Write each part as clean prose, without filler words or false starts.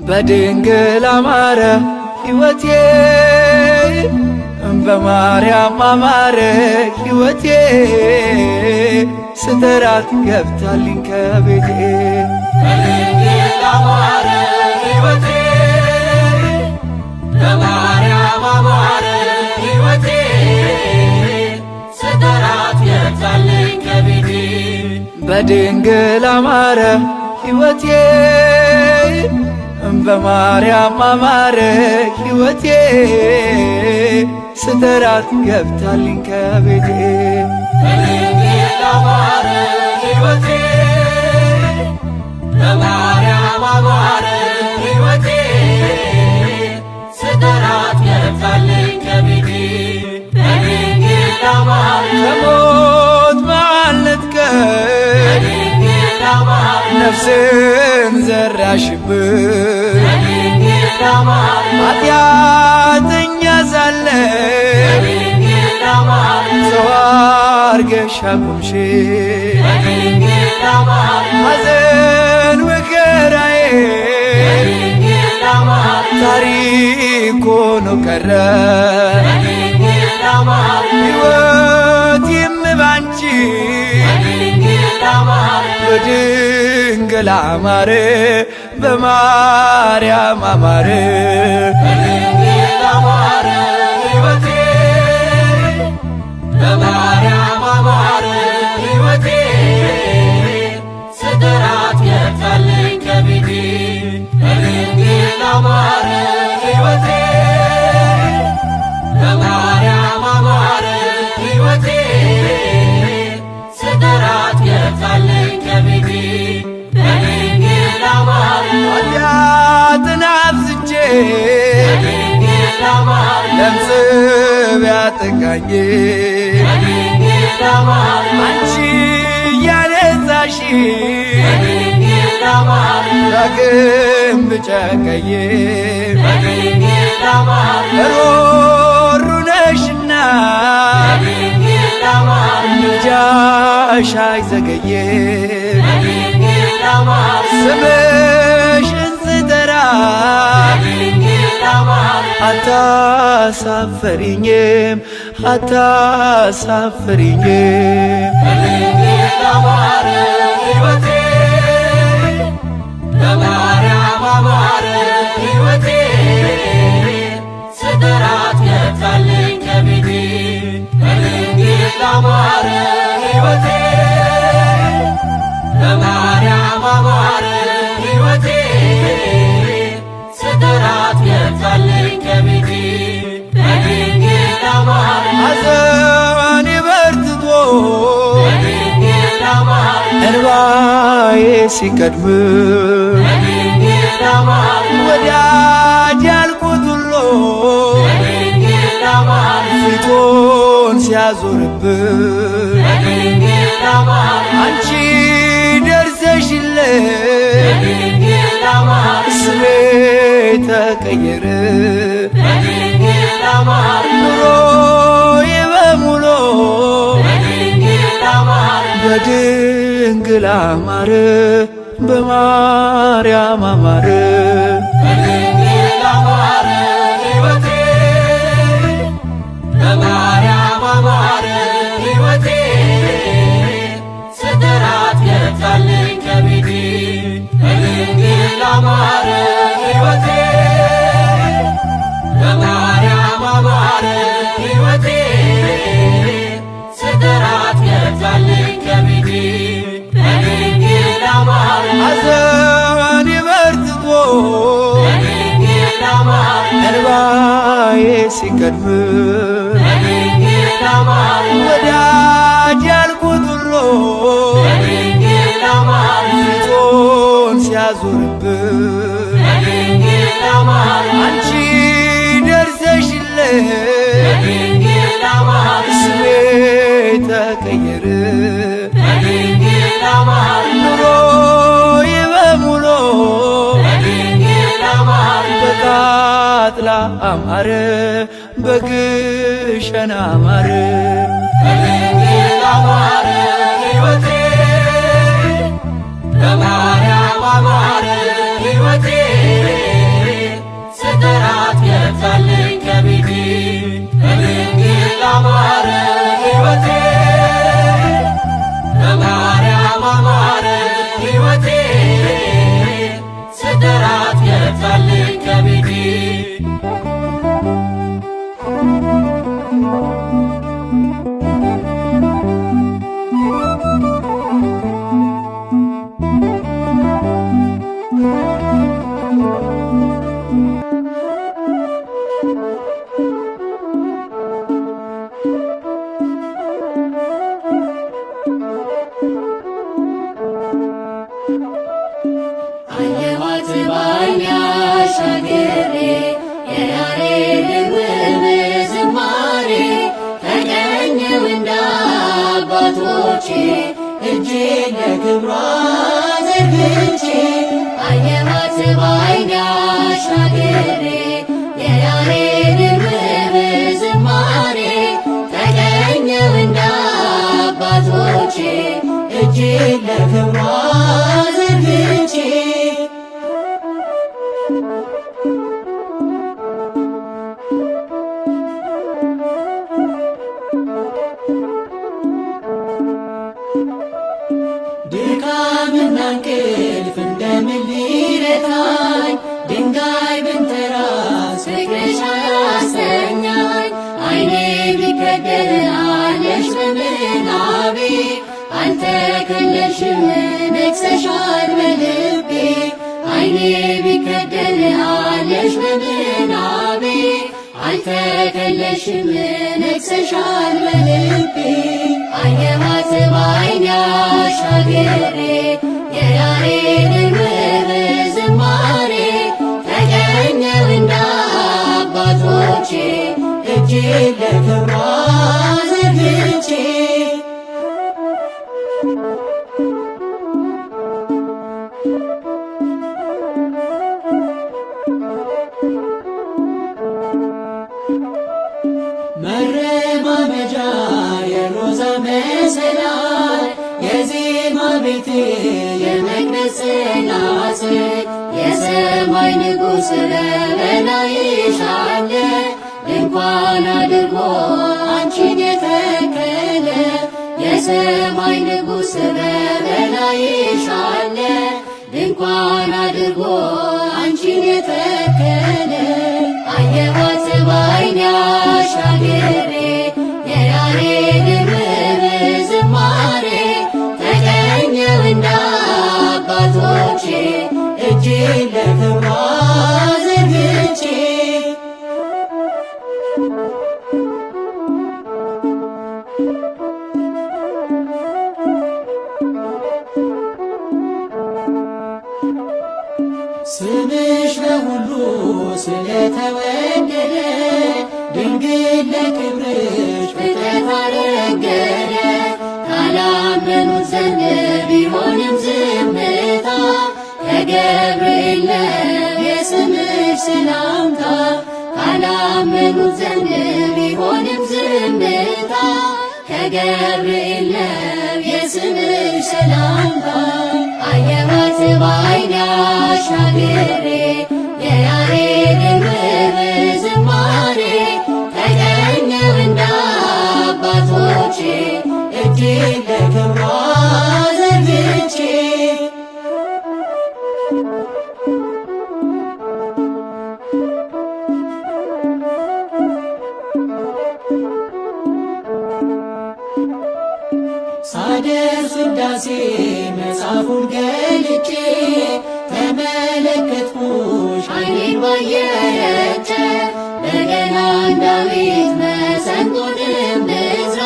በድንግል አማረ ሕይወቴ በማርያም አማረ ሕይወቴ ስጠራት ገብታልኝ ከቤቴ በድንግል አማረ ሕይወቴ በማርያም አማረ ሕይወቴ ስጠራት ገብታልኝ ከቤቴ በድንግል አማረ ሕይወቴ በማርያም አማረ ሕይወቴ ስጠራት ገብታልኝ ከቤቴ በድንግል አማረ ሕይወቴ በማርያም አማረ ሕይወቴ ስጠራት ገብታልኝ ከቤቴ በድንግል አማረ ከሞት ባልነጥቀኝ በድንግል አማረ ነፍስን ዘራሽብኝ በድንግል አማረ ኃጢአተኛ ሳለሁ በድንግል አማረ ሰው አርገሽ አቆምሽኝ በድንግል አማረ ሐዘን መከራዬ በድንግል አማረ ታሪክ ሆኖ ቀረ በድንግል አማረ ሕይወቴም ባንቺ በድንግል አማረ በድንግል አማረ በማርያም አማረ በድንግል አማረ ሕይወቴ በማርያም አማረ ሕይወቴ ስጠራት ገብታልኝ ከቤቴ በድንግል አማረ ሕይወቴ በማርያም አማረ ሕይወቴ ስጠራት ገብታልኝ ከቤቴ በድንግል አማረ ኃጢአትን አብዝቼ በድንግል አማረ ለምጽ ቢያጠቃኝ በድንግል አማረ አንቺ እያነሳሽ በድንግል አማረ ዳግም ብጨቀኝ በድንግል አማረ ሮሩ ነሽና በድንግል አማረ ምልጃሽ አይዘገይም በድንግል አማረ ስምሽን ስጠራ በድንግል አማረ አታሳፍሪኝም አታሳፍሪኝም በድንግል አማረ ሕይወቴ በማርያም አማረ ሕይወቴ ስጠራት ገብታልኝ ከቤቴ በድንግል አማረ ሕይወቴ በማርያም አማረ ሕይወቴ ስጠራት ገብታልኝ ከቤቴ በድንግል አማረ ሐዘኔ በርትቶ በድንግል አማረ እንባዬ ሲቀድም በድንግል አማረ ወዳጅ ያልኩት ሁሉ በድንግል አማረ ፊቱን ሲያዞርብኝ በድንግል አማረ አንቺ ደርሰሽልኝ በድንግል አማረ ስሜ ተቀየረ በድንግል አማረ ኑሮዬ በሙሉ በድንግል አማረ በድንግል አማረ በማርያም አማረ በድንግል አማረ ሕይወቴ በማርያም አማረ ሕይወቴ ስጠራት ገብታልኝ ከቤቴ በድንግል አማረ ሕይወቴ በማርያም አማረ ሕይወቴ ስጠራት ገብታልኝ ከቤቴ በድንግል አማረ ሐዘኔ በርትቶ በድንግል አማረ እንባዬ ሲቀድም በድንግል አማረ ወዳጅ ያልኩት ሁሉ በድንግል አማረ ፊቱን ሲያዞርብኝ በድንግል አማረ አንቺ ደርሰሽልኝ በድንግል አማረ ስሜ ተቀየረ በድንግል አማረ ኑሮዬ በሙሉ በድንግል አማረ ተቃጥላ አማረ በግሸን አማረ በድንግል አማረ ሕይወቴ በማርያም አማረ ሕይወቴ ስጠራት ገብታለች ከቤቴ በድንግል አማረ ሕይወቴ በማርያም አማረ ሕይወቴ ስጠራት ገብታለች ከቤቴ አየኋት በዓይኔ አሻግሬ የያሬድን ውብ ዝማሬ ተቀኘሁ እንደ አባቶቼ እጄን ለክብሯ ዘርግቼ አየኋት በዓይኔ አሻግሬ የያሬድን ውብ ዝማሬ ተቀኘሁ እንደ አባቶቼ እጄን ለክብሯ ዘርግቼ ድካምና እንቅልፍ እንደምን ሊረታኝ ድንጋይ ብንተራስ ፍቅርሽ አያሰኛኝ ዓይኔ ቢከደን አለሽ በምናቤ አልተከለልሽም ነግሰሻል በልቤ ዓይኔ ቢከደን አለሽ በምናቤ አልተከለልሽም ነግሰሻል በልቤ አየኋት በዓይኔ አሻግሬ የያሬድን ውብ ዝማሬ ተቀኘሁ እንደ አባቶቼ እጄን ለክብሯ ዘርግቼ መረማመጃ የሮዛ መሰላል የዜማ ቤቴ የመቅደስ ጽናጽል የሰማይ ንጉሥ በበላይሽ አለ ድንኳን አድርጎ አንቺን የተከለ የሰማይ ንጉሥ በበላይሽ አለ ድንኳን አድርጎ አንቺን የተከለ አየኋት በዓይኔ አሻግሬ የያሬድን ውብ ዝማሬ ተቀኘሁ እንደ አባቶቼ እጄን ለክብሯ ዘርግቼ ስምሽ ለሁሉ ስለተወደደ ድንግል ለክብርሽ ፍጥረት አረገደ ካላመኑት ዘንድ ቢሆንም ዝምታ ከገብርኤል ነው የስምሽ ሰላምታ ካላመኑት ዘንድ ቢሆንም ዝምታ ከገብርኤል ነው የስምሽ ሰላምታ አየኋት በዓይኔ አሻግሬ የያሬድን ውብ ዝማሬ ተቀኘሁ እንደ አባቶቼ እጄን ለክብሯ ዘርግቼ ሳደርስ ውዳሴ መጽሐፉን ገልጬ ተመለከትኩሽ ዓይኔን ባየች በገናን ዳዊት መሰንቆንም ዕዝራ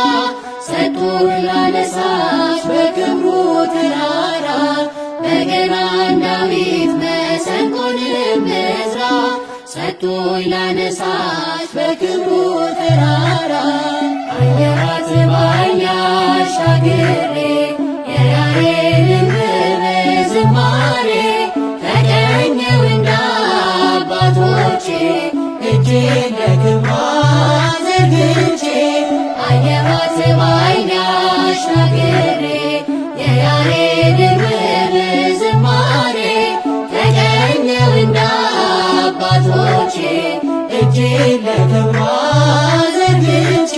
ሰጡኝ ላነሳሽ በክብሩ ተራራ በገናን ዳዊት መሰንቆንም ዕዝራ ሰጡኝ ላነሳሽ በክብሩ ተራራ አየኋት በዓይኔ አሻግሬ የያሬድን ውብ ዝማሬ ተቀኘሁ እንደ አባቶቼ አባቶቼ እጄን ለክብሯ ዘርግቼ አየኋት በዓይኔ አሻግሬ የያሬድን ውብ ዝማሬ ተቀኘሁ እንደ አባቶቼ እጄን ለክብሯ ዘርግቼ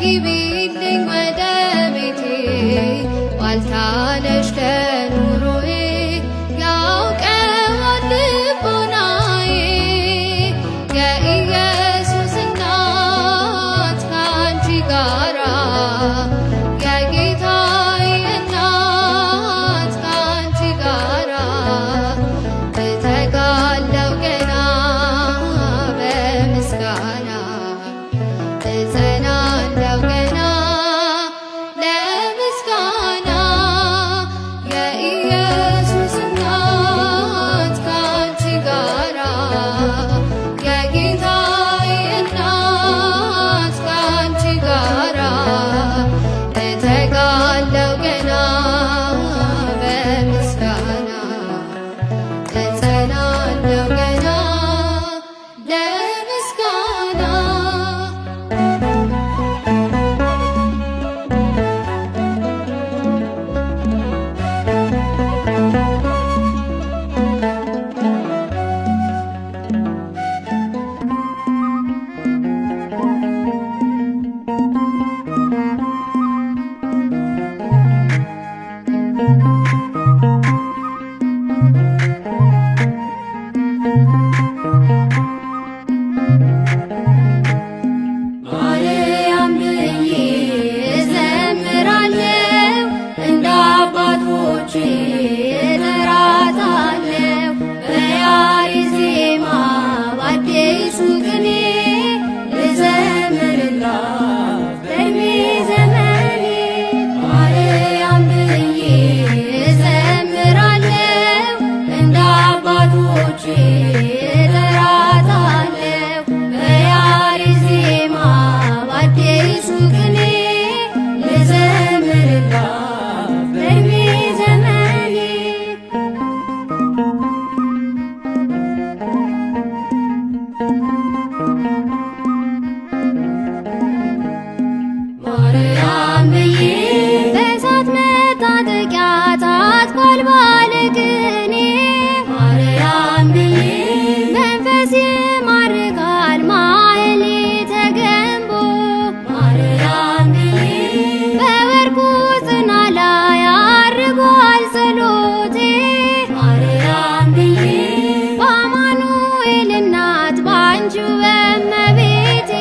ግቢልኝ ወደ ቤቴ ዋልታነሽ ለኑሮዬ ያውቀዋል ልቦናዬ የኢየሱስ እናት ካንቺ ጋራ የጌታዬ እናት ካንቺ ጋራ እተጋለው ገና በምስጋና እጸናለው ገና ለምስጋና የኢየሱስ እናት ካንቺ ጋራ የጌታዬ እናት ካንቺ ጋራ እተጋለው ገና በምስጋና እጸናለው ገና ለምስጋና ማርያም ብዬ እዘምራለሁ እንደ አባቶቼ እጠራታለሁ በያሬድ ዜማ በአዲሱ ቅኔ ልዘምርላት በዕድሜ ዘመኔ ማርያም ብዬ እዘምራለሁ እንደ አባቶቼ እጠራታለሁ በያሬድ ዜማ በአዲሱ ቅኔ ልዘምርላት በዕድሜ ዘመኔ ማርያም ብዬ በእሳት መታጠቂያ ታጥቋል ባለቅኔ ማርያም ብዬ መንፈስ ይማርካል ማኅሌተ ገንቦ ማርያም ብዬ በወርቁ ጽና ላይ አርጓል ጸሎቴ ማርያም ብዬ በአማኑኤል እናት ባንቺው በእመቤቴ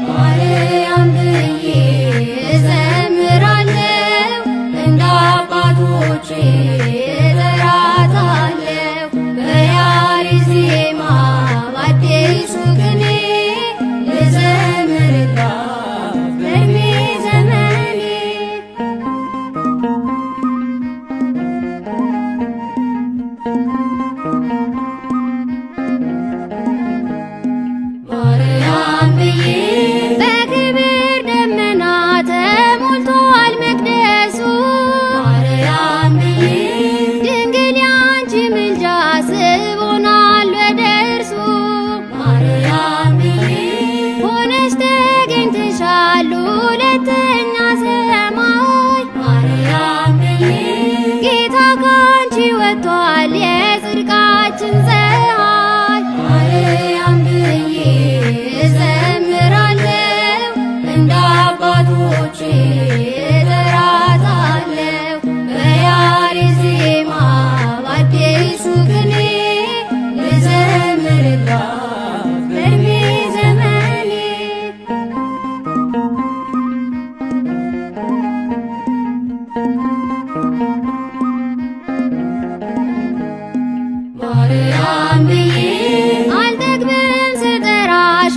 ማርያም ብዬ እዘምራለሁ እንደ አባቶቼ እጠራታለሁ በያሬድ ዜማ በአዲሱ ቅኔ ልዘምርላት በዕድሜ ዘመኔ ማርያም ብዬ በክብር ደመና ተሞልቷል መቅደሱ ማርያም ብዬ ድንግል ያንቺ ምልጃ ስቦናል ወደ እርሱ ማርያም ብዬ ሆነሽ ተገኝተሻል ሁለተኛ ሰማይ ማርያም ብዬ ጌታ ካንቺ ወጥቷል የጽድቃችን ፀሐይ ማርያም ብዬ እዘምራለሁ እንደ አባቶቼ እጠራታለሁ በያሬድ ዜማ በአዲሱ ቅኔ ልዘምርላት በዕድሜ ዘመኔ ማርያም ብዬ አልጠግብም ስጠራሽ